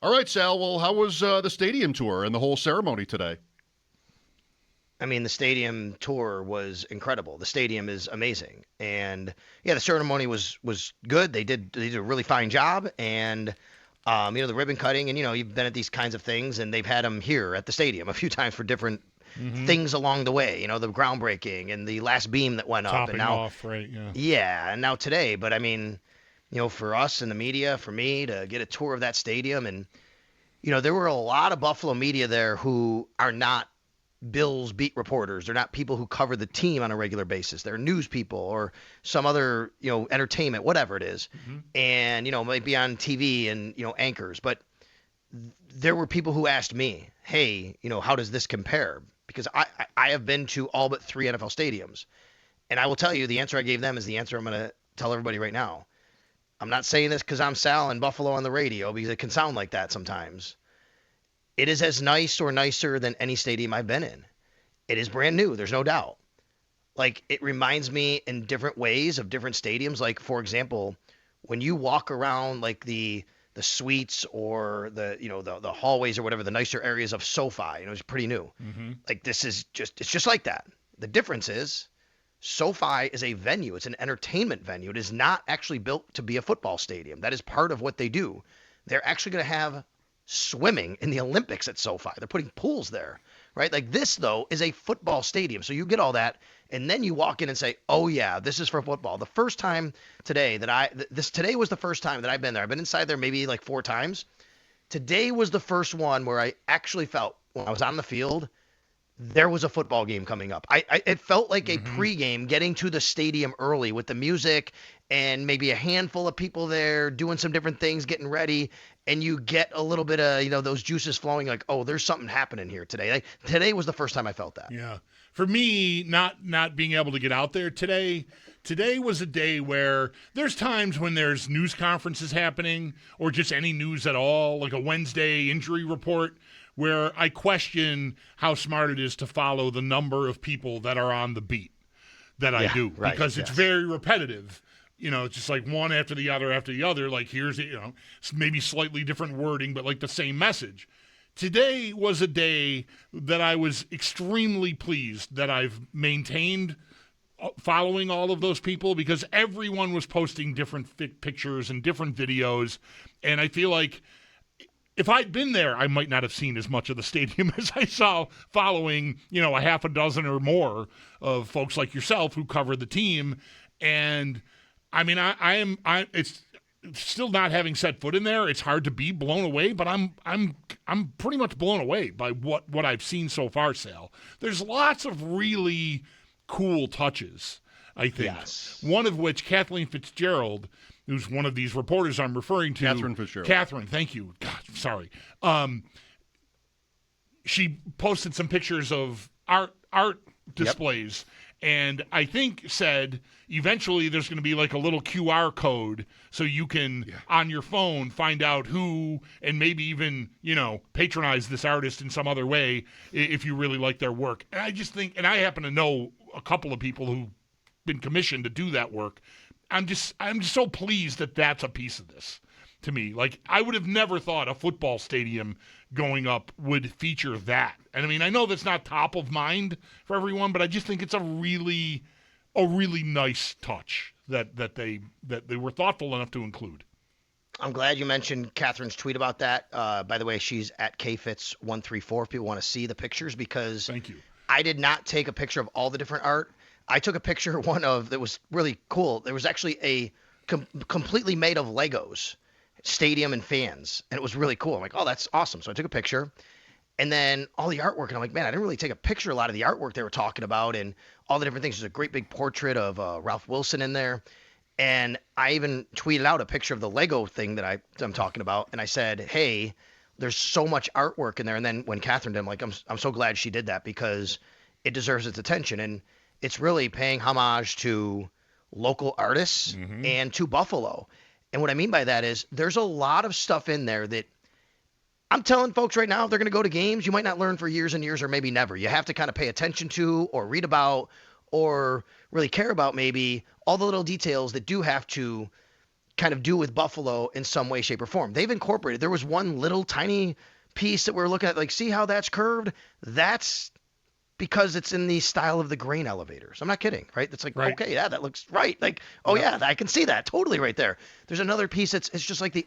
All right, Sal. Well, how was the stadium tour and the whole ceremony today? I mean, the stadium tour was incredible. The stadium is amazing, and yeah, the ceremony was good. They did a really fine job, and the ribbon cutting, and you've been at these kinds of things, and they've had them here at the stadium a few times for different Mm-hmm. things along the way. The groundbreaking and the last beam that went up, and Topping now off, right? Yeah. yeah, and now today. But I mean, for us in the media, for me to get a tour of that stadium, and there were a lot of Buffalo media there who are not Bills beat reporters. They're not people who cover the team on a regular basis. They're news people or some other, entertainment, whatever it is. Mm-hmm. And, might be on TV and, anchors. But there were people who asked me, hey, how does this compare? Because I have been to all but 3 NFL stadiums. And I will tell you, the answer I gave them is the answer I'm going to tell everybody right now. I'm not saying this because I'm Sal in Buffalo on the radio, because it can sound like that sometimes. It is as nice or nicer than any stadium I've been in. It is brand new, there's no doubt. Like, it reminds me in different ways of different stadiums. Like, for example, when you walk around like the suites or the hallways or whatever, the nicer areas of SoFi, it's pretty new. Mm-hmm. Like, it's just like that. The difference is SoFi is a venue. It's an entertainment venue. It is not actually built to be a football stadium. That is part of what they do. They're actually going to have swimming in the Olympics at SoFi. They're putting pools there, right? Like, this, though, is a football stadium. So you get all that, and then you walk in and say, oh, yeah, this is for football. The first time today today was the first time that I've been there. I've been inside there maybe like 4 times. Today was the first one where I actually felt, when I was on the field, there was a football game coming up. It felt like a Mm-hmm. pregame getting to the stadium early with the music and maybe a handful of people there doing some different things, getting ready, and you get a little bit of those juices flowing. Like, oh, there's something happening here today. Like, today was the first time I felt that. Yeah. For me, not being able to get out there today was a day where there's times when there's news conferences happening or just any news at all, like a Wednesday injury report, where I question how smart it is to follow the number of people that are on the beat that I Yeah, do, right, because it's yes. very repetitive. It's just like one after the other after the other. Like, here's, maybe slightly different wording, but like the same message. Today was a day that I was extremely pleased that I've maintained following all of those people, because everyone was posting different pictures and different videos. And I feel like if I'd been there, I might not have seen as much of the stadium as I saw following, a half a dozen or more of folks like yourself who cover the team. And I mean, it's still, not having set foot in there, it's hard to be blown away, but I'm pretty much blown away by what I've seen so far, Sal. There's lots of really cool touches, I think. Yes. One of which, Kathleen Fitzgerald, who's one of these reporters I'm referring to. Catherine Fitzgerald. Catherine, thank you. God, sorry. She posted some pictures of art displays, and I think said eventually there's going to be like a little QR code so you can, on your phone, find out who, and maybe even, patronize this artist in some other way if you really like their work. And I just think, and I happen to know a couple of people who've been commissioned to do that work. I'm just so pleased that that's a piece of this to me. Like, I would have never thought a football stadium going up would feature that. And I mean, I know that's not top of mind for everyone, but I just think it's a really nice touch that they were thoughtful enough to include. I'm glad you mentioned Catherine's tweet about that. By the way, she's at KFitz134 if people want to see the pictures, because Thank you. I did not take a picture of all the different art. I took a picture, one of that was really cool. There was actually a completely made of Legos, stadium and fans, and it was really cool. I'm like, oh, that's awesome. So I took a picture, and then all the artwork, and I'm like, man, I didn't really take a picture of a lot of the artwork they were talking about and all the different things. There's a great big portrait of Ralph Wilson in there, and I even tweeted out a picture of the Lego thing that I'm talking about, and I said, hey, there's so much artwork in there. And then when Catherine did, I'm like, I'm so glad she did that, because it deserves its attention. And it's really paying homage to local artists and to Buffalo. And what I mean by that is there's a lot of stuff in there that I'm telling folks right now, if they're going to go to games, you might not learn for years and years or maybe never. You have to kind of pay attention to or read about or really care about maybe all the little details that do have to kind of do with Buffalo in some way, shape, or form. They've incorporated. There was one little tiny piece that we were looking at, like, see how that's curved? That's because it's in the style of the grain elevators. I'm not kidding, right? It's like, Right. okay, yeah, that looks right. Like, oh yeah, I can see that totally right there. There's another piece it's just like the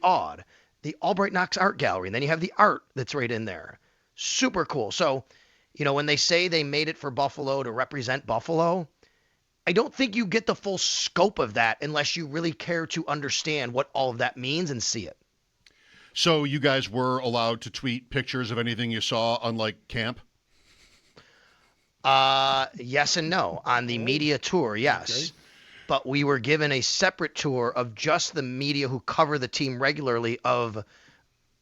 Albright Knox Art Gallery, and then you have the art that's right in there. Super cool. So, when they say they made it for Buffalo to represent Buffalo, I don't think you get the full scope of that unless you really care to understand what all of that means and see it. So you guys were allowed to tweet pictures of anything you saw, unlike camp? Yes and no. On the media tour, yes. Okay. But we were given a separate tour of just the media who cover the team regularly, of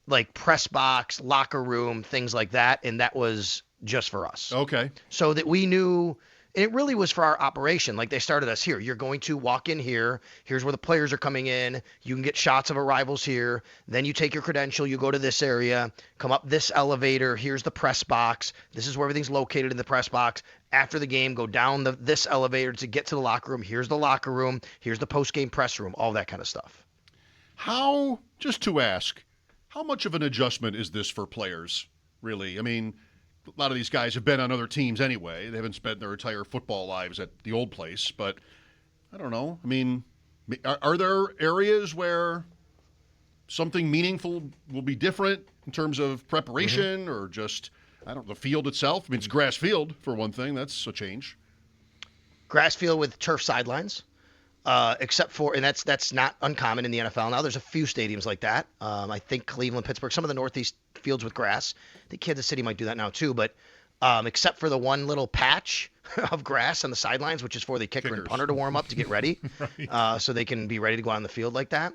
like press box, locker room, things like that, and that was just for us. Okay. So that we knew, and it really was for our operation. Like, they started us here. You're going to walk in here. Here's where the players are coming in. You can get shots of arrivals here. Then you take your credential. You go to this area. Come up this elevator. Here's the press box. This is where everything's located in the press box. After the game, go down this elevator to get to the locker room. Here's the locker room. Here's the post-game press room. All that kind of stuff. How, just to ask, how much of an adjustment is this for players, really? I mean, a lot of these guys have been on other teams anyway. They haven't spent their entire football lives at the old place. But I don't know. I mean, are there areas where something meaningful will be different in terms of preparation or just, I don't know, the field itself? I mean, it's grass field, for one thing. That's a change. Grass field with turf sidelines. Except for, and that's not uncommon in the NFL now. There's a few stadiums like that. I think Cleveland, Pittsburgh, some of the Northeast fields with grass. I think Kansas City might do that now too. But except for the one little patch of grass on the sidelines, which is for the kicker and punter to warm up to get ready, Right. so they can be ready to go on the field like that.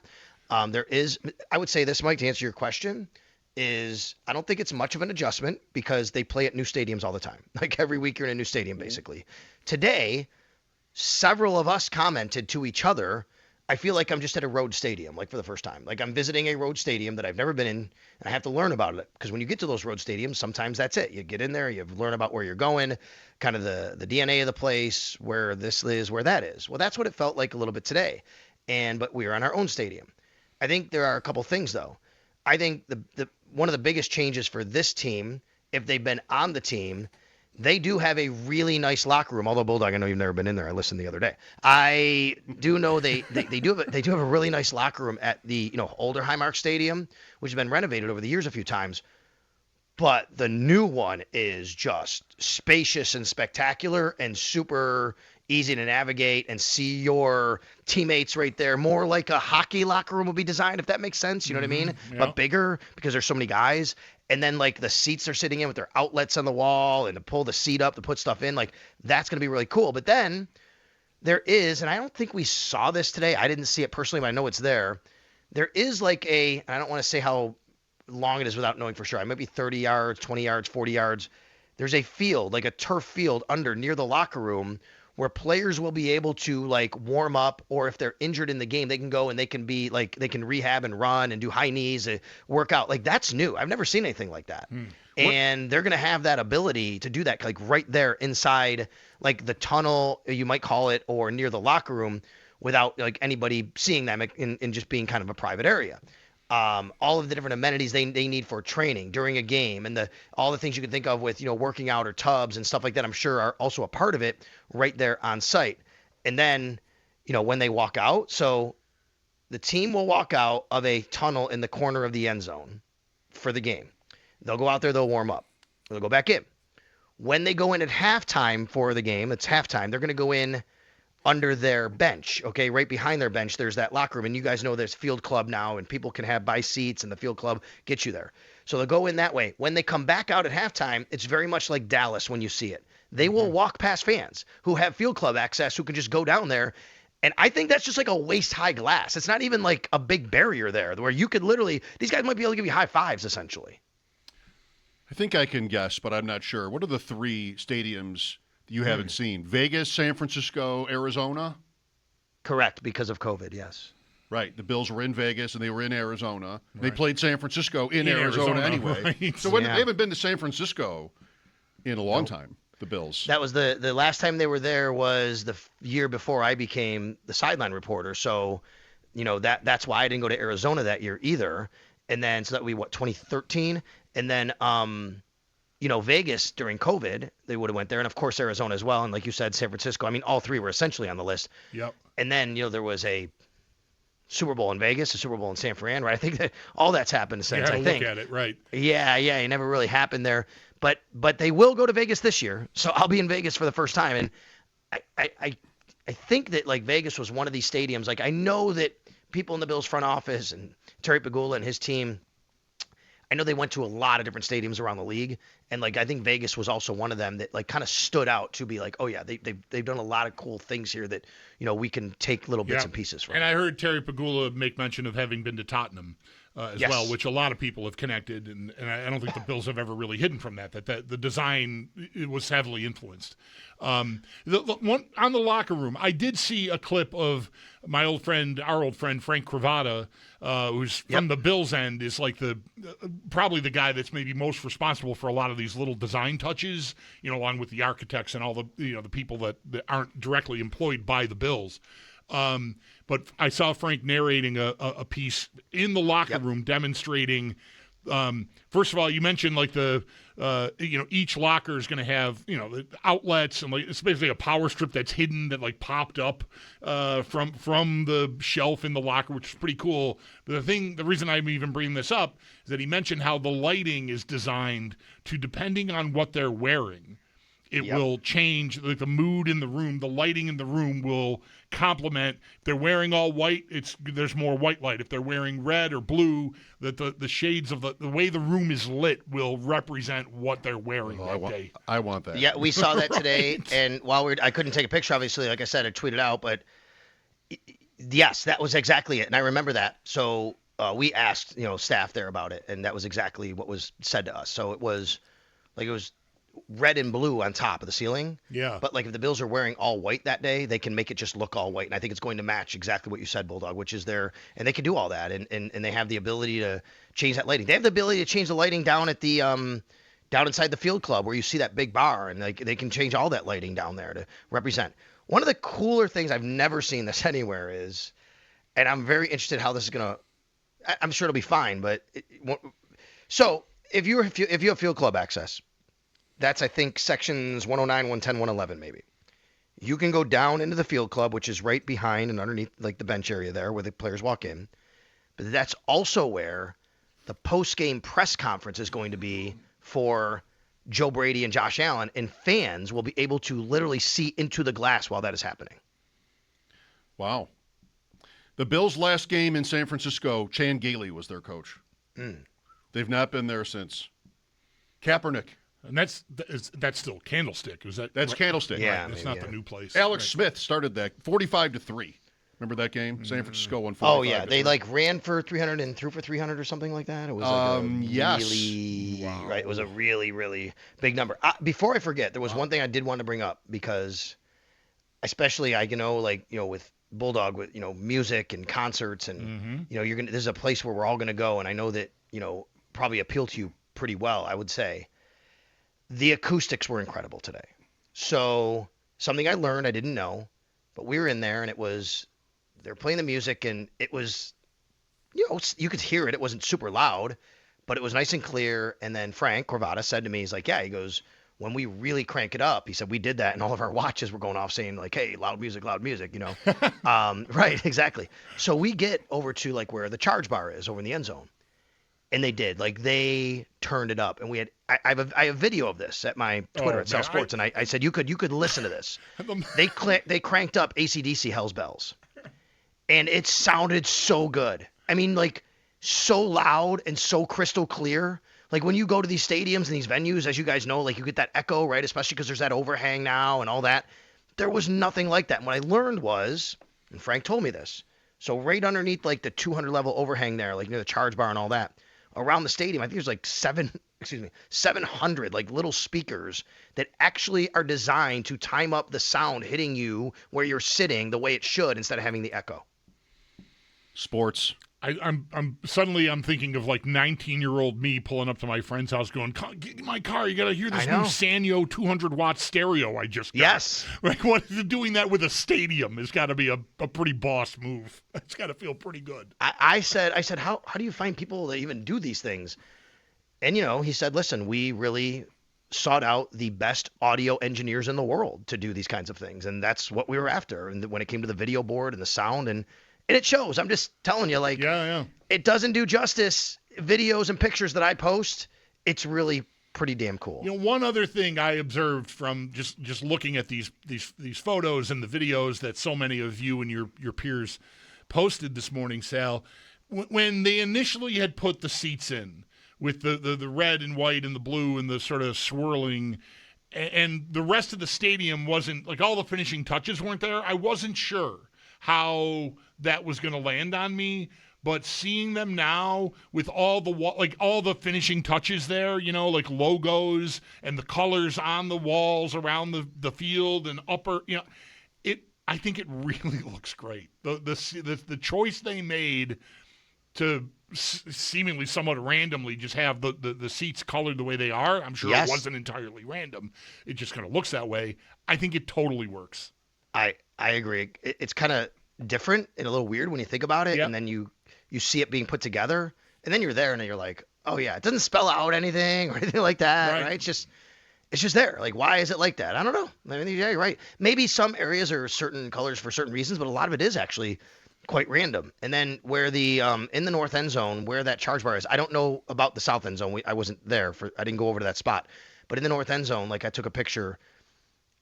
There is, I would say this, Mike, to answer your question, is I don't think it's much of an adjustment because they play at new stadiums all the time. Like, every week you're in a new stadium, basically. Today, several of us commented to each other, I feel like I'm just at a road stadium, like, for the first time. Like, I'm visiting a road stadium that I've never been in, and I have to learn about it. Because when you get to those road stadiums, sometimes that's it. You get in there, you learn about where you're going, kind of the DNA of the place, where this is, where that is. Well, that's what it felt like a little bit today. But we were on our own stadium. I think there are a couple things, though. I think the one of the biggest changes for this team, if they've been on the team, they do have a really nice locker room. Although, Bulldog, I know you've never been in there. I listened the other day. I do know they do have a really nice locker room at the older Highmark Stadium, which has been renovated over the years a few times. But the new one is just spacious and spectacular and super easy to navigate and see your teammates right there. More like a hockey locker room would be designed, if that makes sense. You know what I mean? Yeah. But bigger because there's so many guys. And then, like, the seats they're sitting in with their outlets on the wall, and to pull the seat up to put stuff in, like, that's going to be really cool. But then there is, and I don't think we saw this today. I didn't see it personally, but I know it's there. There is like and I don't want to say how long it is without knowing for sure. I might be 30 yards, 20 yards, 40 yards. There's a field, like a turf field near the locker room, where players will be able to, like, warm up, or if they're injured in the game, they can go and they can be like, they can rehab and run and do high knees and work out. Like, that's new. I've never seen anything like that. And they're going to have that ability to do that, like, right there inside, like, the tunnel, you might call it, or near the locker room, without, like, anybody seeing them in just being kind of a private area. All of the different amenities they need for training during a game, and all the things you can think of with, working out or tubs and stuff like that, I'm sure are also a part of it right there on site. And then, when they walk out, so the team will walk out of a tunnel in the corner of the end zone for the game. They'll go out there, they'll warm up. They'll go back in. When they go in at halftime for the game, it's halftime, they're going to go in under their bench, okay? Right behind their bench, there's that locker room. And you guys know there's field club now, and people can buy seats, and the field club gets you there. So they'll go in that way. When they come back out at halftime, it's very much like Dallas when you see it. They will walk past fans who have field club access, who can just go down there. And I think that's just like a waist-high glass. It's not even like a big barrier there where you could literally, these guys might be able to give you high fives, essentially. I think I can guess, but I'm not sure. What are the three stadiums you haven't seen? Vegas, San Francisco, Arizona? Correct, because of COVID, yes. Right. The Bills were in Vegas, and they were in Arizona. They Right. played San Francisco in Arizona anyway. Right. So they haven't been to San Francisco in a long time, the Bills. That was the last time they were there was the year before I became the sideline reporter. So That's why I didn't go to Arizona that year either. And then so that we 2013, and then Vegas during COVID, they would have went there, and of course Arizona as well, and like you said, San Francisco. I mean, all three were essentially on the list. Yep. And then there was a Super Bowl in Vegas, a Super Bowl in San Fran, right? I think that all that's happened since. You I had to think. look at it, right? Yeah, it never really happened there, but they will go to Vegas this year, so I'll be in Vegas for the first time, and I think that like Vegas was one of these stadiums. Like I know that people in the Bills front office and Terry Pegula and his team, I know they went to a lot of different stadiums around the league, and like I think Vegas was also one of them that like kind of stood out to be like, oh yeah, they've done a lot of cool things here that we can take little bits and pieces from. And I heard Terry Pegula make mention of having been to Tottenham as well, which a lot of people have connected, and I don't think the Bills have ever really hidden from that the design was heavily influenced. The one on the locker room, I did see a clip of our old friend Frank Cravata, who's from the Bills end, is like probably the guy that's maybe most responsible for a lot of these little design touches, along with the architects and all the the people that aren't directly employed by the Bills. But I saw Frank narrating a piece in the locker room demonstrating. First of all, you mentioned like each locker is going to have the outlets, and like it's basically a power strip that's hidden that like popped up from the shelf in the locker, which is pretty cool. But the reason I'm even bringing this up is that he mentioned how the lighting is designed to, depending on what they're wearing, it will change like the mood in the room. The lighting in the room will complement. If they're wearing all white, there's more white light. If they're wearing red or blue, that the shades of the way the room is lit will represent what they're wearing that day. I want that. Yeah, we saw that today, and I couldn't take a picture, obviously, like I said, I tweeted out, but yes, that was exactly it, and I remember that. So we asked staff there about it, and that was exactly what was said to us. So it was red and blue on top of the ceiling. Yeah. But like if the Bills are wearing all white that day, they can make it just look all white. And I think it's going to match exactly what you said, Bulldog, which is and they can do all that. And they have the ability to change that lighting. They have the ability to change the lighting down at the down inside the field club where you see that big bar, and like they can change all that lighting down there to represent. One of the cooler things, I've never seen this anywhere, is, and I'm very interested how this is gonna, I'm sure it'll be fine, but so if you have field club access, that's, I think, sections 109, 110, 111 maybe. You can go down into the field club, which is right behind and underneath like the bench area there where the players walk in. But that's also where the post-game press conference is going to be for Joe Brady and Josh Allen, and fans will be able to literally see into the glass while that is happening. Wow. The Bills' last game in San Francisco, Chan Gailey was their coach. They've not been there since. Kaepernick. And that's still Candlestick. That's right? Candlestick. Yeah, right? It's not the new place. Alex Smith started that 45-3. Remember that game? San Francisco won 45-3. Oh yeah, they like ran for 300 and threw for 300 or something like that. It was like really right. It was a really, really big number. Before I forget, there was one thing I did want to bring up, because especially with Bulldog, with music and concerts, and this is a place where we're all gonna go, and I know that probably appeal to you pretty well, I would say. The acoustics were incredible today. So something I learned, I didn't know, but we were in there, and they're playing the music, and it was, you could hear it. It wasn't super loud, but it was nice and clear. And then Frank Cravata said to me, he's like, he goes, when we really crank it up, he said, we did that, and all of our watches were going off saying like, hey, loud music, right, exactly. So we get over to like where the charge bar is over in the end zone. And they did. Like, they turned it up. And we had I have video of this at my Twitter at Sal Sports, and I said you could listen to this. They cranked up AC/DC Hell's Bells. And it sounded so good. I mean, like, so loud and so crystal clear. Like, when you go to these stadiums and these venues, as you guys know, like, you get that echo, right? Especially because there's that overhang now and all that. There was nothing like that. And what I learned was, and Frank told me this, so right underneath, like, the 200 level overhang there, like near the charge bar and all that, around the stadium, I think there's like 700 like little speakers that actually are designed to time up the sound hitting you where you're sitting the way it should, instead of having the echo. Sports. I'm suddenly thinking of like 19-year-old me pulling up to my friend's house going, get in my car, you got to hear this new Sanyo 200-watt stereo I just got. Yes. Like, doing that with a stadium has got to be a pretty boss move. It's got to feel pretty good. I said, how do you find people that even do these things? And, he said, listen, we really sought out the best audio engineers in the world to do these kinds of things. And that's what we were after. And when it came to the video board and the sound, and it shows. I'm just telling you, like, it doesn't do justice. Videos and pictures that I post, it's really pretty damn cool. One other thing I observed from just looking at these photos and the videos that so many of you and your peers posted this morning, Sal, when they initially had put the seats in with the red and white and the blue and the sort of swirling, and the rest of the stadium wasn't, like, all the finishing touches weren't there, I wasn't sure how that was going to land on me. But seeing them now with all the finishing touches there, like logos and the colors on the walls around the field and upper, I think it really looks great. The choice they made to seemingly somewhat randomly just have the seats colored the way they are. I'm sure it wasn't entirely random. It just kind of looks that way. I think it totally works. I agree. It's kind of different and a little weird when you think about it, and then you see it being put together, and then you're there, and then you're like, oh yeah, it doesn't spell out anything or anything like that, right? It's just there. Like, why is it like that? I don't know. I mean, yeah, you're right. Maybe some areas are certain colors for certain reasons, but a lot of it is actually quite random. And then where the in the north end zone, where that charge bar is, I don't know about the south end zone. I wasn't there I didn't go over to that spot, but in the north end zone, like, I took a picture.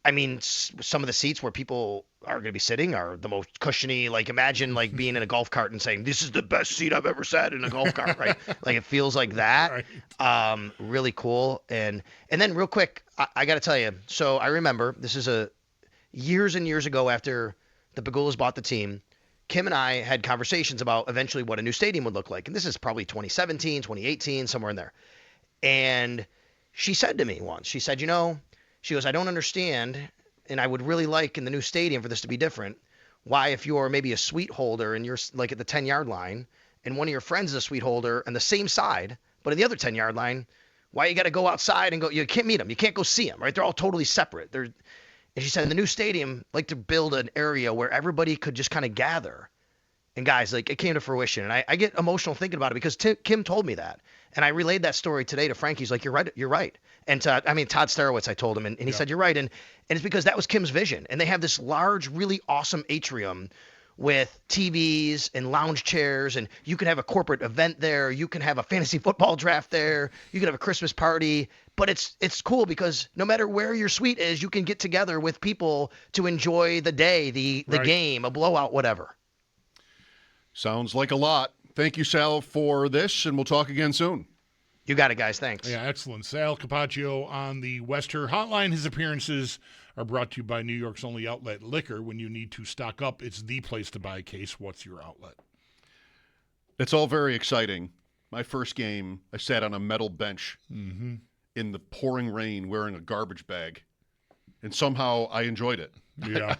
I mean, some of the seats where people are going to be sitting are the most cushiony. Like, imagine, like, being in a golf cart and saying, this is the best seat I've ever sat in a golf cart, right? Like, it feels like that. Right. Really cool. And then real quick, I got to tell you, so I remember this is years and years ago after the Pegulas bought the team, Kim and I had conversations about eventually what a new stadium would look like. And this is probably 2017, 2018, somewhere in there. And she said to me once, she said, she goes, I don't understand, and I would really like in the new stadium for this to be different, why, if you're maybe a suite holder and you're like at the 10-yard line and one of your friends is a suite holder on the same side, but at the other 10-yard line, why you got to go outside and go, you can't meet them. You can't go see them, right? They're all totally separate. And she said, in the new stadium, like to build an area where everybody could just kind of gather. And guys, like, it came to fruition. And I get emotional thinking about it because Kim told me that. And I relayed that story today to Frank. He's like, you're right. And Todd Starowitz, I told him, and he said, you're right. And it's because that was Kim's vision. And they have this large, really awesome atrium with TVs and lounge chairs, and you can have a corporate event there. You can have a fantasy football draft there. You can have a Christmas party. But it's cool because no matter where your suite is, you can get together with people to enjoy the day, the game, a blowout, whatever. Sounds like a lot. Thank you, Sal, for this, and we'll talk again soon. You got it, guys. Thanks. Yeah, excellent. Sal Capaccio on the Wester Hotline. His appearances are brought to you by New York's only outlet, Liquor. When you need to stock up, it's the place to buy a case. What's your outlet? It's all very exciting. My first game, I sat on a metal bench in the pouring rain wearing a garbage bag, and somehow I enjoyed it. Yeah.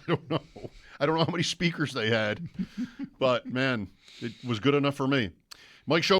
I don't know how many speakers they had, but, man, it was good enough for me. Mike Schopp